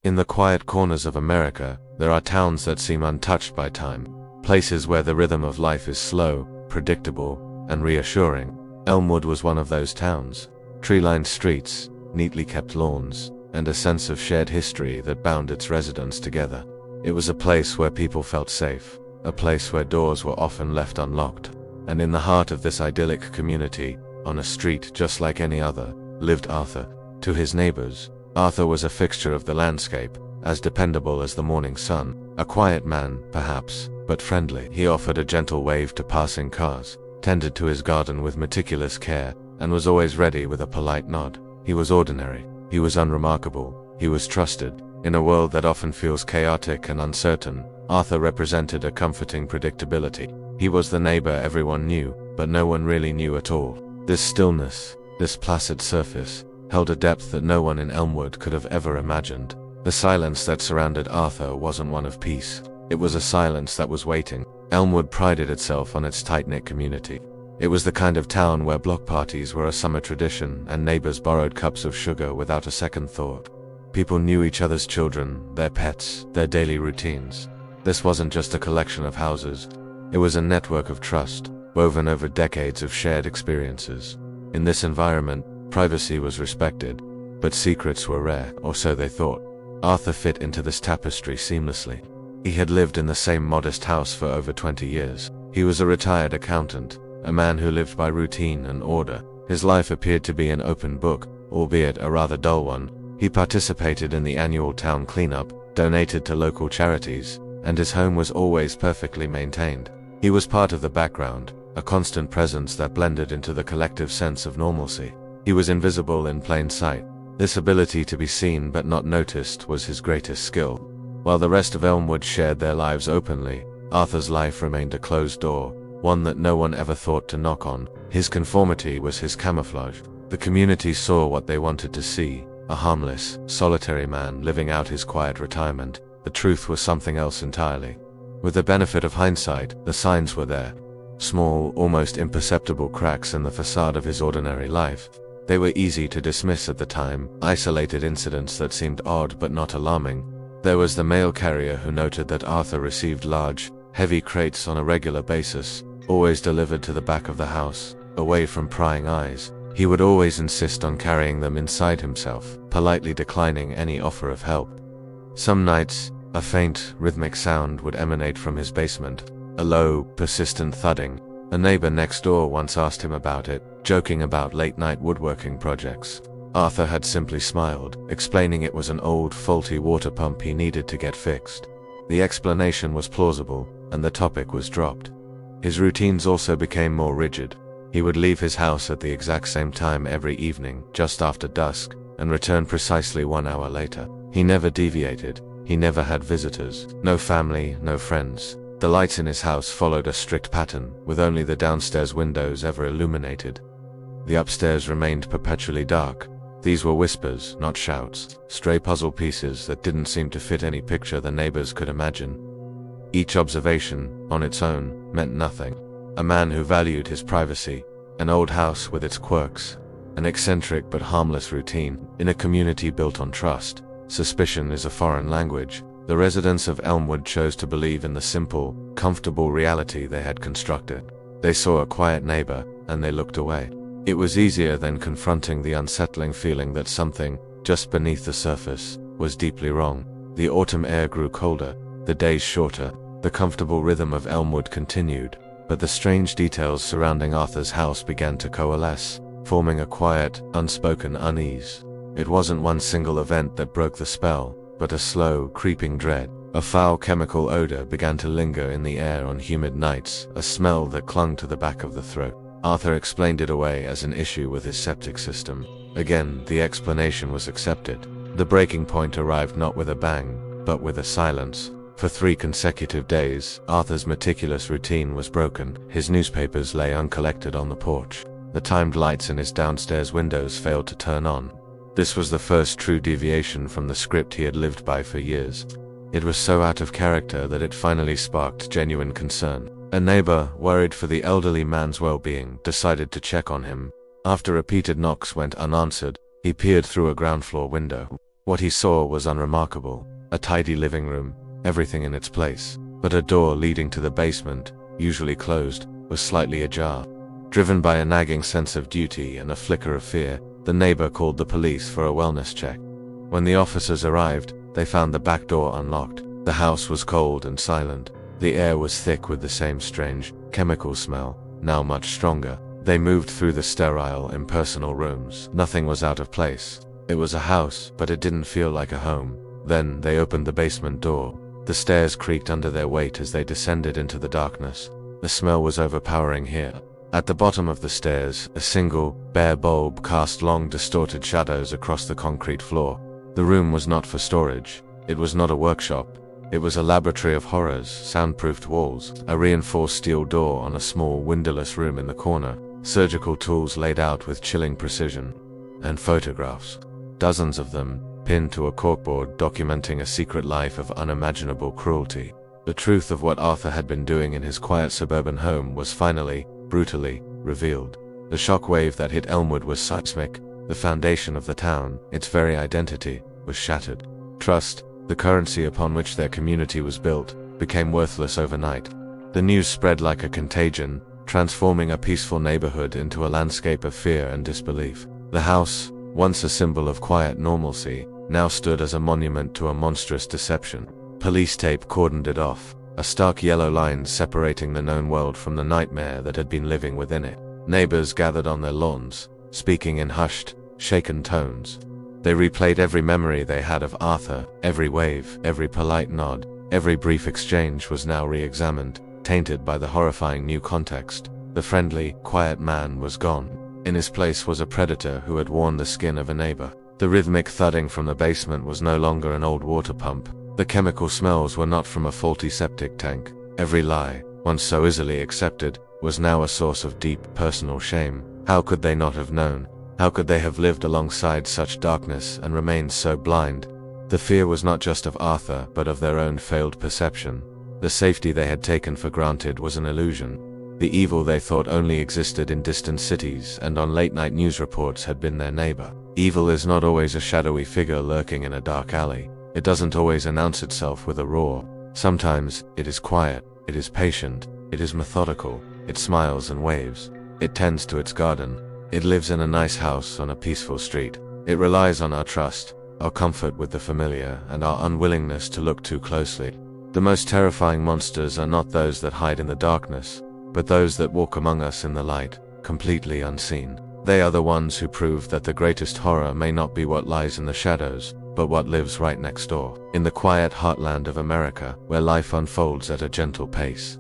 In the quiet corners of America, there are towns that seem untouched by time. Places where the rhythm of life is slow, predictable, and reassuring. Elmwood was one of those towns. Tree-lined streets, neatly kept lawns, and a sense of shared history that bound its residents together. It was a place where people felt safe, a place where doors were often left unlocked. And in the heart of this idyllic community, on a street just like any other, lived Arthur. To his neighbors, Arthur was a fixture of the landscape, as dependable as the morning sun. A quiet man, perhaps, but friendly. He offered a gentle wave to passing cars, tended to his garden with meticulous care, and was always ready with a polite nod. He was ordinary. He was unremarkable. He was trusted. In a world that often feels chaotic and uncertain, Arthur represented a comforting predictability. He was the neighbor everyone knew, but no one really knew at all. This stillness, this placid surface, held a depth that no one in Elmwood could have ever imagined. The silence that surrounded Arthur wasn't one of peace. It was a silence that was waiting. Elmwood prided itself on its tight-knit community. It was the kind of town where block parties were a summer tradition and neighbors borrowed cups of sugar without a second thought. People knew each other's children, their pets, their daily routines. This wasn't just a collection of houses. It was a network of trust, woven over decades of shared experiences. In this environment, privacy was respected, but secrets were rare, or so they thought. Arthur fit into this tapestry seamlessly. He had lived in the same modest house for over 20 years. He was a retired accountant, a man who lived by routine and order. His life appeared to be an open book, albeit a rather dull one. He participated in the annual town cleanup, donated to local charities, and his home was always perfectly maintained. He was part of the background, a constant presence that blended into the collective sense of normalcy. He was invisible in plain sight. This ability to be seen but not noticed was his greatest skill. While the rest of Elmwood shared their lives openly, Arthur's life remained a closed door, one that no one ever thought to knock on. His conformity was his camouflage. The community saw what they wanted to see, a harmless, solitary man living out his quiet retirement. The truth was something else entirely. With the benefit of hindsight, the signs were there. Small, almost imperceptible cracks in the facade of his ordinary life. They were easy to dismiss at the time, isolated incidents that seemed odd but not alarming. There was the mail carrier who noted that Arthur received large, heavy crates on a regular basis, always delivered to the back of the house, away from prying eyes. He would always insist on carrying them inside himself, politely declining any offer of help. Some nights, a faint, rhythmic sound would emanate from his basement, a low, persistent thudding. A neighbor next door once asked him about it, joking about late-night woodworking projects. Arthur had simply smiled, explaining it was an old, faulty water pump he needed to get fixed. The explanation was plausible, and the topic was dropped. His routines also became more rigid. He would leave his house at the exact same time every evening, just after dusk, and return precisely 1 hour later. He never deviated. He never had visitors. No family, no friends. The lights in his house followed a strict pattern, with only the downstairs windows ever illuminated. The upstairs remained perpetually dark. These were whispers, not shouts, stray puzzle pieces that didn't seem to fit any picture the neighbors could imagine. Each observation, on its own, meant nothing. A man who valued his privacy, an old house with its quirks, an eccentric but harmless routine, in a community built on trust. Suspicion is a foreign language. The residents of Elmwood chose to believe in the simple, comfortable reality they had constructed. They saw a quiet neighbor, and they looked away. It was easier than confronting the unsettling feeling that something, just beneath the surface, was deeply wrong. The autumn air grew colder, the days shorter, the comfortable rhythm of Elmwood continued, but the strange details surrounding Arthur's house began to coalesce, forming a quiet, unspoken unease. It wasn't one single event that broke the spell, but a slow, creeping dread. A foul chemical odor began to linger in the air on humid nights, a smell that clung to the back of the throat. Arthur explained it away as an issue with his septic system. Again, the explanation was accepted. The breaking point arrived not with a bang, but with a silence. For 3 consecutive days, Arthur's meticulous routine was broken. His newspapers lay uncollected on the porch. The timed lights in his downstairs windows failed to turn on. This was the first true deviation from the script he had lived by for years. It was so out of character that it finally sparked genuine concern. A neighbor, worried for the elderly man's well-being, decided to check on him. After repeated knocks went unanswered, he peered through a ground floor window. What he saw was unremarkable: a tidy living room, everything in its place. But a door leading to the basement, usually closed, was slightly ajar. Driven by a nagging sense of duty and a flicker of fear, the neighbor called the police for a wellness check. When the officers arrived, they found the back door unlocked. The house was cold and silent. The air was thick with the same strange, chemical smell, now much stronger. They moved through the sterile, impersonal rooms. Nothing was out of place. It was a house, but it didn't feel like a home. Then they opened the basement door. The stairs creaked under their weight as they descended into the darkness. The smell was overpowering here. At the bottom of the stairs, a single, bare bulb cast long, distorted shadows across the concrete floor. The room was not for storage. It was not a workshop. It was a laboratory of horrors: soundproofed walls, a reinforced steel door on a small, windowless room in the corner, surgical tools laid out with chilling precision, and photographs. Dozens of them, pinned to a corkboard documenting a secret life of unimaginable cruelty. The truth of what Arthur had been doing in his quiet suburban home was finally, brutally, revealed. The shockwave that hit Elmwood was seismic. The foundation of the town, its very identity, was shattered. Trust, the currency upon which their community was built, became worthless overnight. The news spread like a contagion, transforming a peaceful neighborhood into a landscape of fear and disbelief. The house, once a symbol of quiet normalcy, now stood as a monument to a monstrous deception. Police tape cordoned it off, a stark yellow line separating the known world from the nightmare that had been living within it. Neighbors gathered on their lawns, speaking in hushed, shaken tones. They replayed every memory they had of Arthur. Every wave, every polite nod, every brief exchange was now re-examined, tainted by the horrifying new context. The friendly, quiet man was gone. In his place was a predator who had worn the skin of a neighbor. The rhythmic thudding from the basement was no longer an old water pump. The chemical smells were not from a faulty septic tank. Every lie, once so easily accepted, was now a source of deep, personal shame. How could they not have known? How could they have lived alongside such darkness and remained so blind? The fear was not just of Arthur, but of their own failed perception. The safety they had taken for granted was an illusion. The evil they thought only existed in distant cities and on late-night news reports had been their neighbor. Evil is not always a shadowy figure lurking in a dark alley. It doesn't always announce itself with a roar. Sometimes it is quiet, it is patient, it is methodical, it smiles and waves. It tends to its garden. It lives in a nice house on a peaceful street. It relies on our trust, our comfort with the familiar, and our unwillingness to look too closely. The most terrifying monsters are not those that hide in the darkness, but those that walk among us in the light, completely unseen. They are the ones who prove that the greatest horror may not be what lies in the shadows, but what lives right next door. In the quiet heartland of America, where life unfolds at a gentle pace,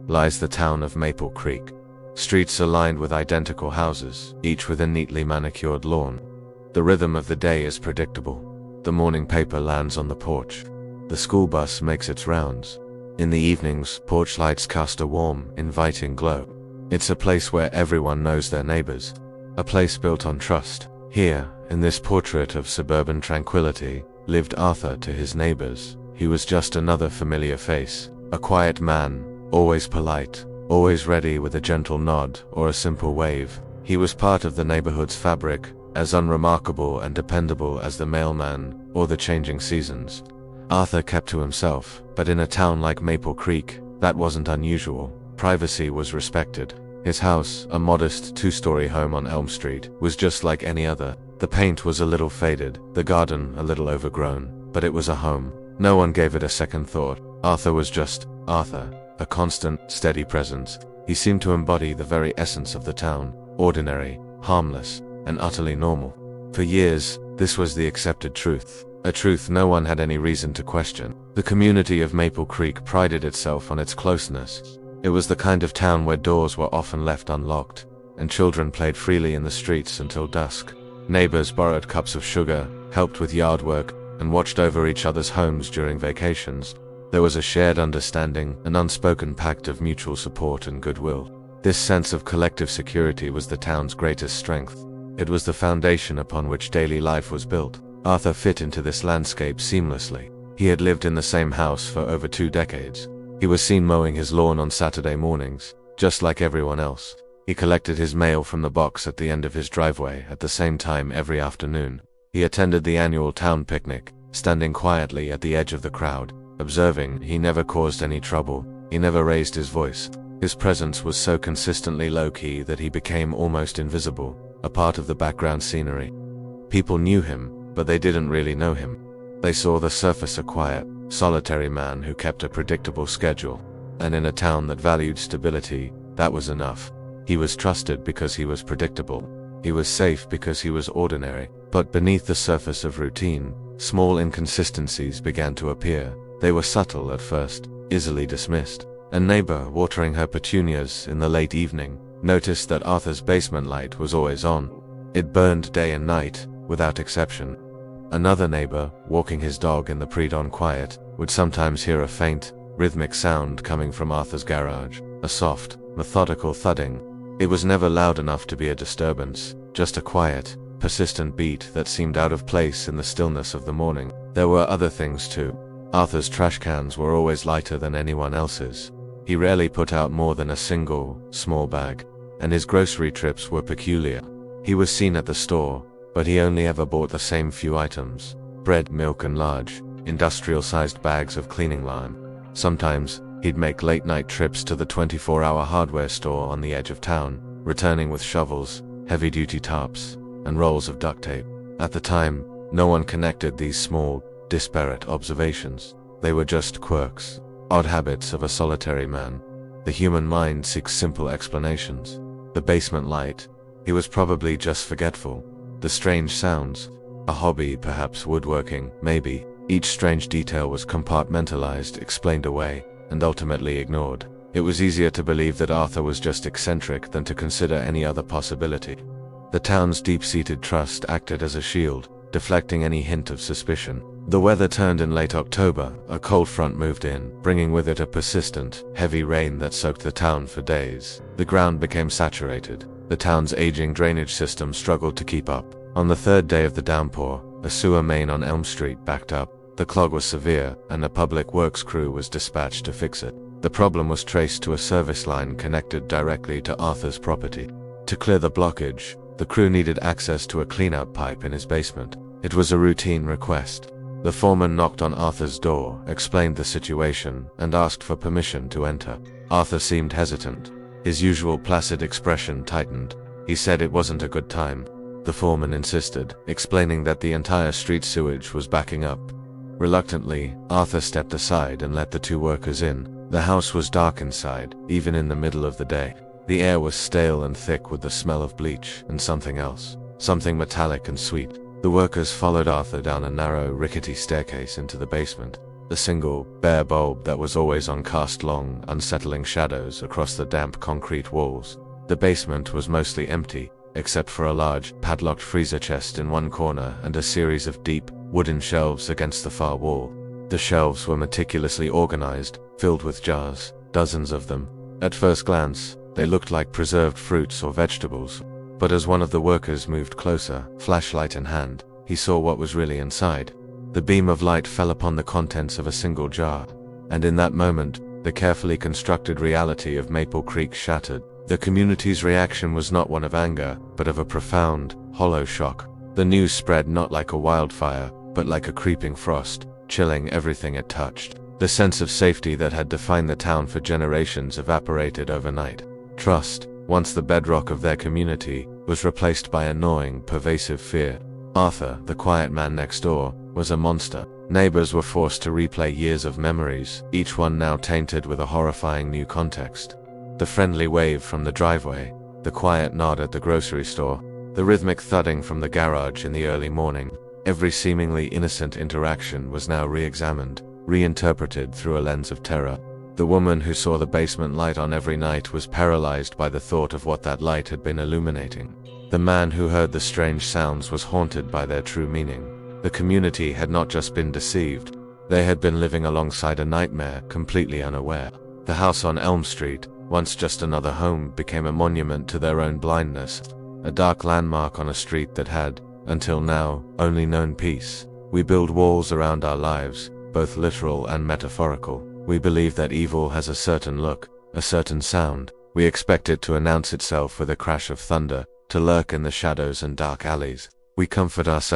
lies the town of Maple Creek. Streets are lined with identical houses, each with a neatly manicured lawn. The rhythm of the day is predictable. The morning paper lands on the porch. The school bus makes its rounds. In the evenings, porch lights cast a warm, inviting glow. It's a place where everyone knows their neighbors. A place built on trust. Here, in this portrait of suburban tranquility, lived Arthur to his neighbors. He was just another familiar face. A quiet man, always polite, always ready with a gentle nod or a simple wave. He was part of the neighborhood's fabric, as unremarkable and dependable as the mailman or the changing seasons. Arthur kept to himself, but in a town like Maple Creek, that wasn't unusual. Privacy was respected. His house, a modest two-story home on Elm Street, was just like any other. The paint was a little faded, the garden a little overgrown, but it was a home. No one gave it a second thought. Arthur was just Arthur, a constant, steady presence. He seemed to embody the very essence of the town, ordinary, harmless, and utterly normal. For years, this was the accepted truth, a truth no one had any reason to question. The community of Maple Creek prided itself on its closeness. It was the kind of town where doors were often left unlocked, and children played freely in the streets until dusk. Neighbors borrowed cups of sugar, helped with yard work, and watched over each other's homes during vacations. There was a shared understanding, an unspoken pact of mutual support and goodwill. This sense of collective security was the town's greatest strength. It was the foundation upon which daily life was built. Arthur fit into this landscape seamlessly. He had lived in the same house for over 2 decades. He was seen mowing his lawn on Saturday mornings, just like everyone else. He collected his mail from the box at the end of his driveway at the same time every afternoon. He attended the annual town picnic, standing quietly at the edge of the crowd, observing. He never caused any trouble. He never raised his voice. His presence was so consistently low-key that he became almost invisible, a part of the background scenery. People knew him, but they didn't really know him. They saw the surface, a quiet, solitary man who kept a predictable schedule. And in a town that valued stability, that was enough. He was trusted because he was predictable. He was safe because he was ordinary. But beneath the surface of routine, small inconsistencies began to appear. They were subtle at first, easily dismissed. A neighbor watering her petunias in the late evening noticed that Arthur's basement light was always on. It burned day and night, without exception. Another neighbor, walking his dog in the pre-dawn quiet, would sometimes hear a faint, rhythmic sound coming from Arthur's garage, a soft, methodical thudding. It was never loud enough to be a disturbance, just a quiet, persistent beat that seemed out of place in the stillness of the morning. There were other things too. Arthur's trash cans were always lighter than anyone else's. He rarely put out more than a single, small bag, and his grocery trips were peculiar. He was seen at the store, but he only ever bought the same few items: bread, milk, and large, industrial-sized bags of cleaning lime. Sometimes, he'd make late-night trips to the 24-hour hardware store on the edge of town, returning with shovels, heavy-duty tarps, and rolls of duct tape. At the time, no one connected these small, disparate observations. They were just quirks, odd habits of a solitary man. The human mind seeks simple explanations. The basement light, he was probably just forgetful. The strange sounds, a hobby, perhaps woodworking, maybe. Each strange detail was compartmentalized, explained away, and ultimately ignored. It was easier to believe that Arthur was just eccentric than to consider any other possibility. The town's deep-seated trust acted as a shield, deflecting any hint of suspicion. The weather turned in late October. A cold front moved in, bringing with it a persistent, heavy rain that soaked the town for days. The ground became saturated. The town's aging drainage system struggled to keep up. On the third day of the downpour, a sewer main on Elm Street backed up. The clog was severe, and a public works crew was dispatched to fix it. The problem was traced to a service line connected directly to Arthur's property. To clear the blockage, the crew needed access to a cleanout pipe in his basement. It was a routine request. The foreman knocked on Arthur's door, explained the situation, and asked for permission to enter. Arthur seemed hesitant. His usual placid expression tightened. He said it wasn't a good time. The foreman insisted, explaining that the entire street sewage was backing up. Reluctantly, Arthur stepped aside and let the two workers in. The house was dark inside, even in the middle of the day. The air was stale and thick with the smell of bleach and something else, something metallic and sweet. The workers followed Arthur down a narrow, rickety staircase into the basement. The single, bare bulb that was always on cast long, unsettling shadows across the damp concrete walls. The basement was mostly empty, except for a large, padlocked freezer chest in one corner and a series of deep, wooden shelves against the far wall. The shelves were meticulously organized, filled with jars, dozens of them. At first glance, they looked like preserved fruits or vegetables. But as one of the workers moved closer, flashlight in hand, he saw what was really inside. The beam of light fell upon the contents of a single jar, and in that moment, the carefully constructed reality of Maple Creek shattered. The community's reaction was not one of anger, but of a profound, hollow shock. The news spread not like a wildfire, but like a creeping frost, chilling everything it touched. The sense of safety that had defined the town for generations evaporated overnight. Trust, once the bedrock of their community, was replaced by a gnawing, pervasive fear. Arthur, the quiet man next door, was a monster. Neighbors were forced to replay years of memories, each one now tainted with a horrifying new context. The friendly wave from the driveway, the quiet nod at the grocery store, the rhythmic thudding from the garage in the early morning. Every seemingly innocent interaction was now re-examined, reinterpreted through a lens of terror. The woman who saw the basement light on every night was paralyzed by the thought of what that light had been illuminating. The man who heard the strange sounds was haunted by their true meaning. The community had not just been deceived, they had been living alongside a nightmare, completely unaware. The house on Elm Street, once just another home, became a monument to their own blindness, a dark landmark on a street that had, until now, only known peace. We build walls around our lives, both literal and metaphorical. We believe that evil has a certain look, a certain sound. We expect it to announce itself with a crash of thunder, to lurk in the shadows and dark alleys. We comfort ourselves